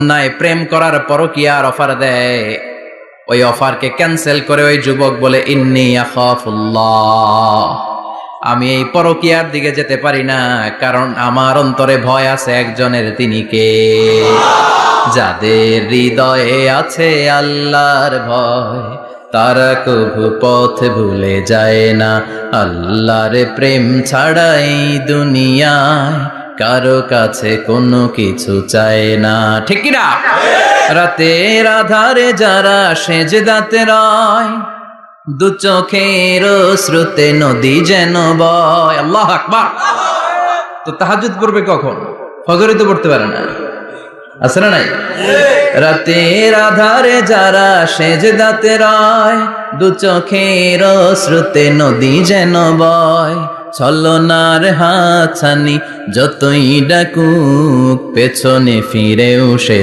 নাই প্রেম করার পরকীয়ার অফার দেয়, ওই অফারকে ক্যান্সেল করে ওই যুবক বলে ইন্নী আখাফুল্লাহ, আমি এই পরকীয়ার দিকে যেতে পারি না, কারণ আমার অন্তরে ভয় আছে একজনের, তিনি কে? যাদের হৃদয়ে আছে আল্লাহর ভয়, তারা কভু পথ ভুলে যায় না। আল্লাহর প্রেম ছাড়া এই দুনিয়ায় কারো কাছে কোনো কিছু চায় না, ঠিক কিনা? রাতের আধারে যারা সেজদাতে রয়, দু চোখের শ্রুতে নদী যেন বয়। আল্লাহু আকবার। তো তাহাজ্জুদ পড়বে কখন? ফজরে তো পড়তে পারে না, আছে না নাই? রাতের আধারে যারা সেজদাতে রয়, দু চোখের শ্রুতে নদী যেন বয়। ছলনার হাতছানি যতই ডাকুক, পেছনে ফিরেও সে